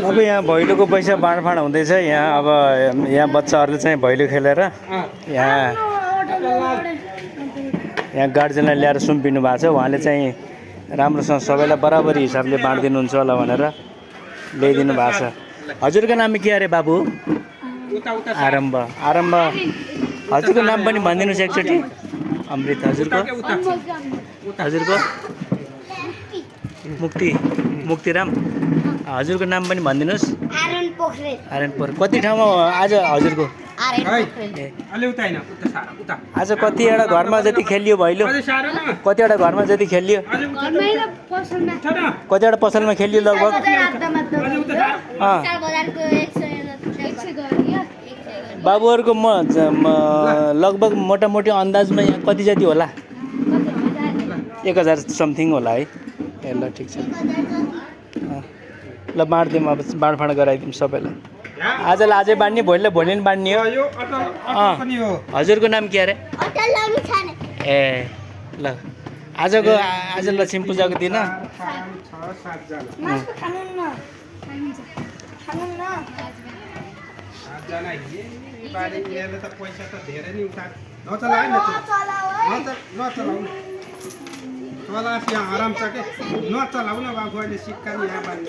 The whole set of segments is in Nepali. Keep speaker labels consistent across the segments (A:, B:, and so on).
A: अब यहाँ भैलोको पैसा बाँडफाँड हुँदैछ यहाँ। अब यहाँ बच्चाहरूले चाहिँ भैलो खेलेर यहाँ गार्जेनलाई ल्याएर सुम्पिनु भएको छ। उहाँले चाहिँ राम्रोसँग सबैलाई बराबरी हिसाबले बाँडिदिनुहुन्छ होला भनेर ल्याइदिनु भएको छ। हजुरको नाम के अरे बाबु? आरम्भ। आरम्भ हजुरको नाम पनि भनिदिनुहोस् एकचोटि। अमृत। हजुरको? हजुरको? मुक्ति। मुक्तिराम। हजुरको नाम पनि भनिदिनुहोस्।
B: आर्यन पोखरेल।
A: आर्यन पोखरेल। कति ठाउँमा आज हजुरको? आज कतिवटा घरमा जति खेलियो भैलो? कतिवटा घरमा जति खेलियो? कतिवटा पसलमा खेलियो लगभग? बाबुहरूको लगभग मोटामोटी अन्दाजमा यहाँ कति जति होला? 1000 समथिङ होला है। ए ल ठिक छ। ल बाँडिदिउँ। अब बाँडफाँड गराइदिउँ सबैलाई। आजलाई आजै बाँड्ने, भोलिलाई भोलि नै बाँड्ने हो। हजुरको नाम के अरे? ए ल आज लक्ष्मी पूजाको दिन
C: आराम छ के नचलाउ न बाबु अहिले सिक्का नि यहाँ बानी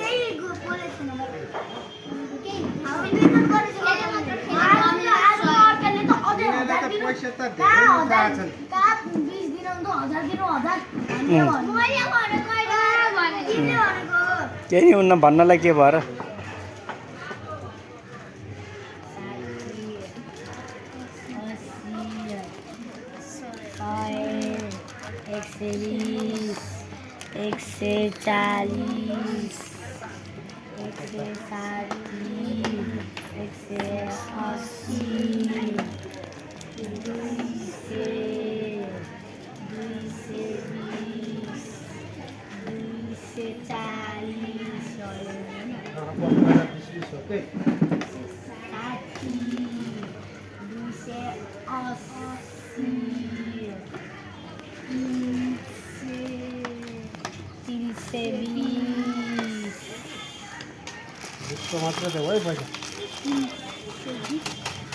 C: पैसा त धेरै उठाछन्।
A: केही हुन्न भन्नलाई के भएर।
B: एक सय 40
C: मात्र त हो पैसा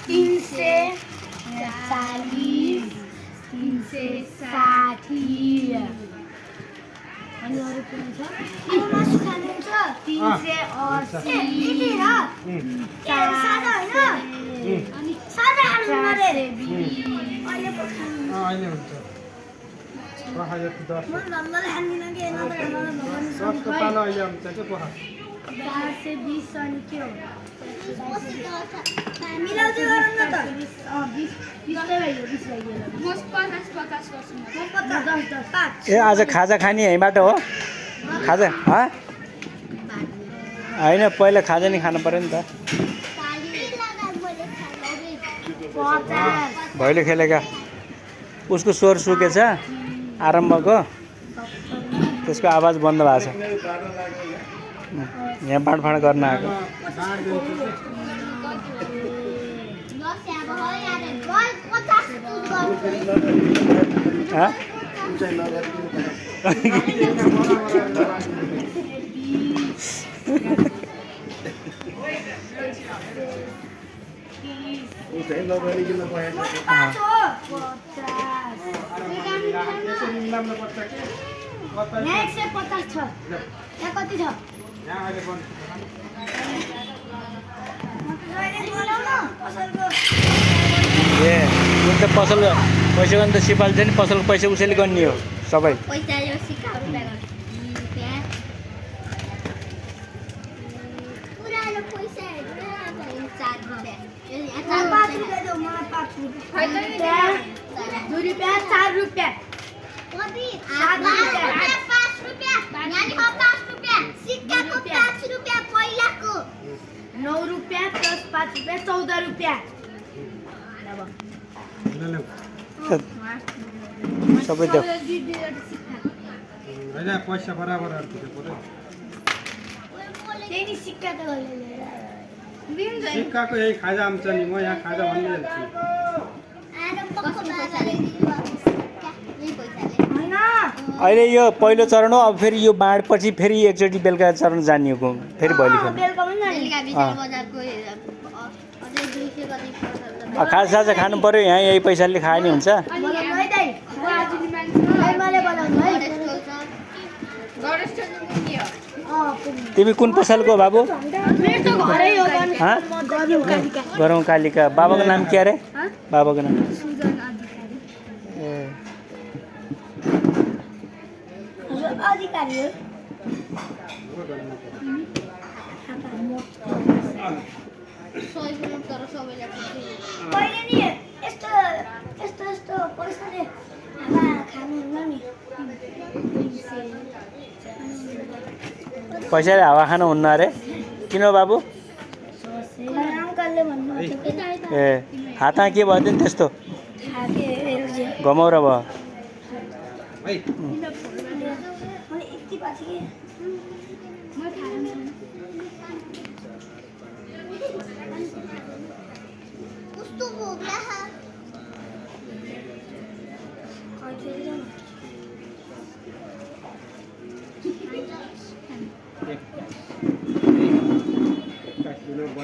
B: 360 अनि अरु कुन छ? मासु खानुहुन्छ? 380 सादा हैन? अनि सादा खानु मरे अहिले पो खानु
C: अहिले हुन्छ। पोखा यो 10
B: म नम्बर हान्दिन के नत्र भगवान
C: सबको पालो अहिले हुन्छ के पोखा
B: 420 अनि के हो? मिलाउँदै गरौँ न त। 20 भयो 20 भयो। म 50 गर्छु। म 50 10 5।
A: ए आज खाजा खाने यहीँबाट हो? खाजा होइन पहिला खाजा नि खानु पर्यो नि त। भैलो खेलेका उसको स्वर सुकेछ आरम्भको, त्यसको आवाज बन्द भएको छ। यहाँ बाँडफाँड गर्न आएको।
B: कति छ?
A: ए जुन त पसल पैसा गर्नु त सिपाल छ नि, पसलको पैसा उसैले गर्ने हो सबै।
B: पैसा यो सिक्का रुपैयाँ पुरानो पैसा हेर्नु 4 रुपैयाँ 5 रुपैयाँ देऊ मलाई 5 रुपैयाँ 2 रुपैयाँ 4 रुपैयाँ कति 5 रुपैयाँ यानी 5 रुपैयाँ सिक्काको 5 रुपैयाँ पहिलाको 9 रुपैयाँ प्लस 5 रुपैयाँ 14 रुपैयाँ
A: सबै देऊ।
C: हैन पैसा बराबर अर्थिन्छ पर्यो।
B: त्यही सिक्का त
C: सिक्काको यही खाजा आउँछ नि, म यहाँ खाजा भन्दै छु।
B: हैन
A: अहिले यो पहिलो चरण हो अब फेरि यो बाँडपछि फेरि एकचोटि बेलुका चरण जानिएको फेरि भोलि खेल्नु
B: बेलुका पनि जाने।
A: खाजासाजा खानु पऱ्यो यहाँ यही पैसाले खाए नि हुन्छ
B: बोलाउनु है दाइ। मैले बोलाउनु है।
A: तिमी कुन पसलको बाबु
B: मेरो त घरै हो
A: हाँ? गरौँ कालिका बाबाको नाम के अरे बाबाको नाम ए
B: अधिकारी हो। पहिले नि यस्तो यस्तो यस्तो पैसाले खानुहुन्न नि।
A: पैसाले हावा खानु हुन्न अरे किन हो बाबु
B: अङ्कलले भन्नुभएको थियो।
A: ए हातमा के भयो नि त्यस्तो घमाउरो भयो
C: है
B: मैले यति भएको थिएँ कि कस्तो भोग्ला
C: काट्नु 42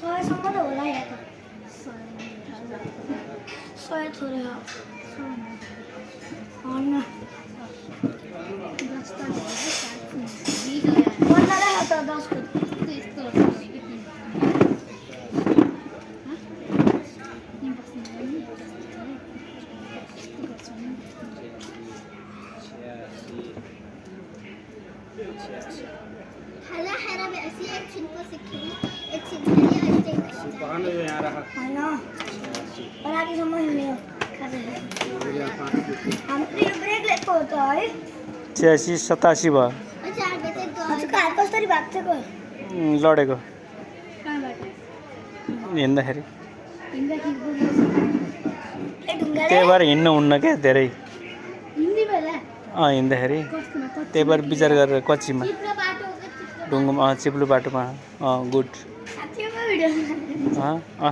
B: 100सम्म त होला यहाँ त 100 थोरै हो होइन 15 हो त 10 को هلا حرامي أسيء أكشن بسكري أكشن هني أجتين
C: बगान यहाँ राख
B: होइन रातिसम्म हिँड्यो हाम्रो यो ब्रेक लिएको हो त है
A: 86 87 भयो
B: हजुरको हात कसरी भएको थियो
A: लडेको हिँड्दाखेरि त्यही भएर हिँड्नु हुन्न क्या धेरै हिँड्दाखेरि त्यही भएर विचार गरेर कच्चीमा ढुङ्गोमा चिप्लो बाटोमा गुड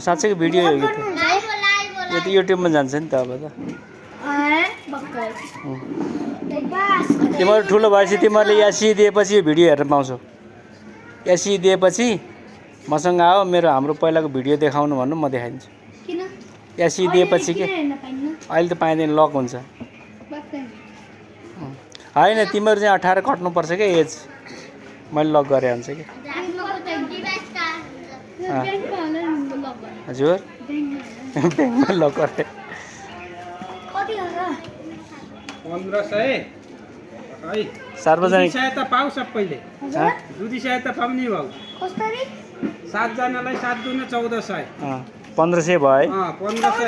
A: साँच्चैको भिडियो हो यो त यो त युट्युबमा जान्छ नि त अब त तिमीहरू ठुलो भएपछि तिमीहरूले एसी दिएपछि यो भिडियो हेर्न पाउँछौ एसी दिएपछि मसँग आऊ मेरो हाम्रो पहिलाको भिडियो देखाउनु भन्नु म देखाइदिन्छु एसी दिएपछि के अहिले त पाइँदैन लक हुन्छ होइन तिमीहरू चाहिँ 18 कट्नुपर्छ क्या एज मैले लक गरेँ हुन्छ कि हजुर ब्याङ्कमा लक गरेँ
C: 1500 है
A: सार्वजनिक
C: सहायता पाऊ सबैले दुधी सहायता पाउने भाउ 7 जनालाई 7 दुने 1400
A: 1500 भयो है
C: 1500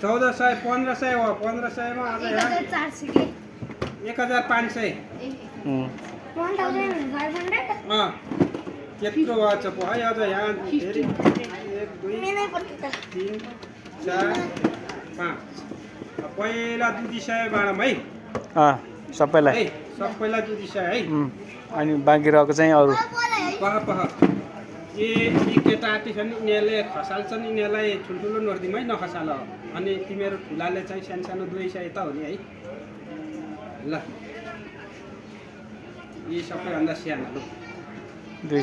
C: 1400 1500 हो 1500 मा आज यहाँ 1500 त्यत्रो भएछ पो है अझ यहाँ फेरि 1 2 3 4 5 पहिला दुधी सय बाँडौँ है
A: सबैलाई
C: है सबैलाई दुधी सय है
A: अनि बाँकी रहेको चाहिँ अरू
C: पह यी केटाटी छन् यिनीहरूले खसाल्छन् यिनीहरूलाई ठुल्ठुलो नोर्दिउँ है नखसाल अनि तिमीहरू ठुलाले चाहिँ सानो सानो 200 त हो नि है ल यी सबैभन्दा सानो लु
A: 200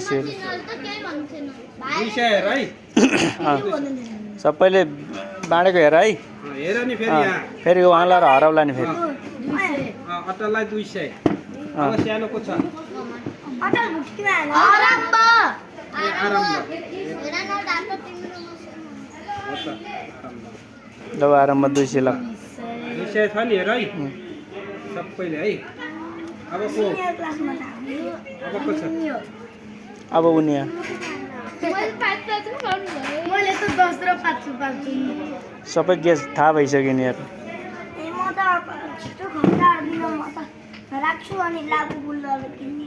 C: हेर है
A: सबैले बाँडेको हेर है
C: हेर नि फेरि यहाँ
A: फेरि उहाँलाई हराउला नि फेरि
C: अटललाई 200 अब सानोको छ
A: ल आराममा 200 लाख
C: 200 छ नि हेर है सबैले है अब को छ
A: अब उनी सबै गेस थाहा भइसक्यो नि यार
B: राख्छु अनि लागु बुल्दो किन्ने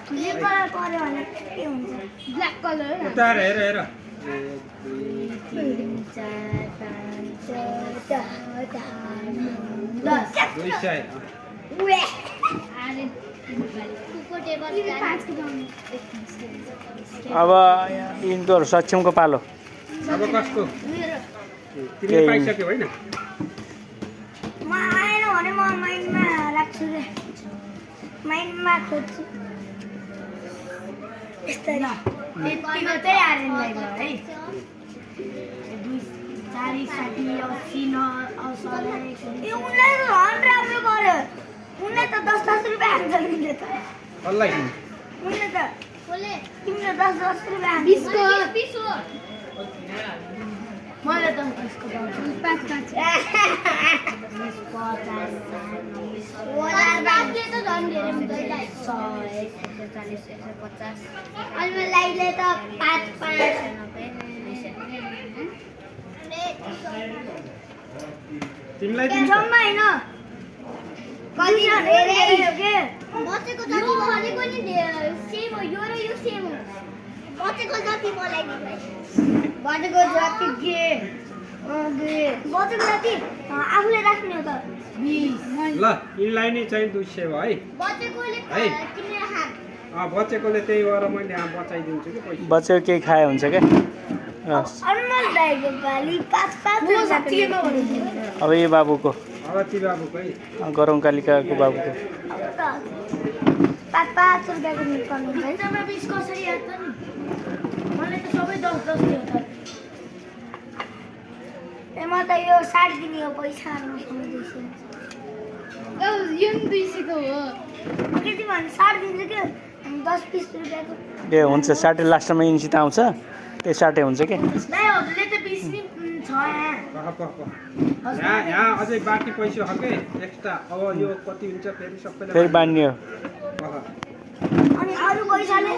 B: ठुलै कलर पर्यो भने के हुन्छ ब्ल्याक कलर
C: उता हेर हेर
B: 3 4 5 6 7
C: 200
B: उए
A: अब यिनीहरू सक्षमको पालो
C: अब कसको तिमीले पाइसक्यौ होइन
B: म आएन भने म माइन्डमा राख्छु रे माइन्डमा खोज्छु यस्तै यतिको चाहिँ आर्यन भयो है 40 60 80 90 उनलाई त झन् राम्रो गर्यो उनले त 10 रुपियाँ हान्छ तिमीले त
C: कसलाई
B: उनले त तिमीले 10 रुपियाँ हान्छ 20 हो मैले 10 को पाउँछु 5 बाँकी त झन् धेरै हुँदैन 100 140 150 अनि लाइले त 5
C: तिमीलाई
B: जम्मा हैन कति धेरै हो के बचेको जति भनेको नि सेम हो यो र यो सेम हो बचेको जति मलाई दिनु बचेको जति के बचेको जति आफूले राख्ने हो त 20
C: ल यिनलाई नै चाहिँ 200 भयो है
B: बचेकोले
C: है।
B: किनेर खा
C: बचेकोले त्यही भएर मैले बचाइदिन्छु कि पैसा
A: बच्चो केही खाए हुन्छ क्या
B: अनमोल दाइको गाली 5
A: अब यो बाबुको
C: अब ती बाबुकै
A: गरौँ कालिकाको बाबुको
B: 5 रुपियाँको निकाल्नु हुन्छ है 20 कसरी याद त नि मलाई त सबै 10 थियो त ए म त यो 60 दिने हो पैसा यो 200 को हो कति भने 60 दिन्छ के 10-20 रुपियाँको
A: ए हुन्छ 60 लास्टमा इन्सित आउँछ त्यही 60 हुन्छ के
B: नै हजुरले त 20 नि छ
C: यहाँ अझै बाँकी पैसा हो के एक्स्ट्रा अब यो कति हुन्छ फेरि सबैलाई
A: फेरि बान्ने हो
B: अनि अरु पैसाले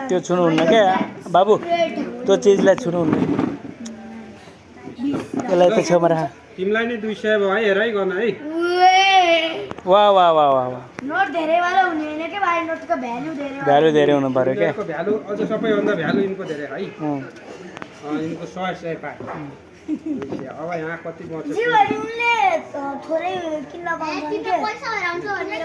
A: त्यो छुनुहुन्न क्या बाबु त्यो चिजलाई छुनुहुन्न त्यसलाई त छेउमा राख
C: तिमीलाई नै 200 भयो है हेर है गर्न है
A: वाह वाह वाह वाह वाह
B: नोट धेरै वाला हुने हैन के भाइ नोटको भ्यालु धेरै
A: भ्यालु धेरै हुनु पर्यो क्या
C: यिनको भ्यालु अझ सबैभन्दा भ्यालु यिनको धेरै है यिनको 100 पाए अब यहाँ कति बच्यो
B: जीवहरू उनले थोरै किन्न पाउँछन् के पैसा हराउँछ भने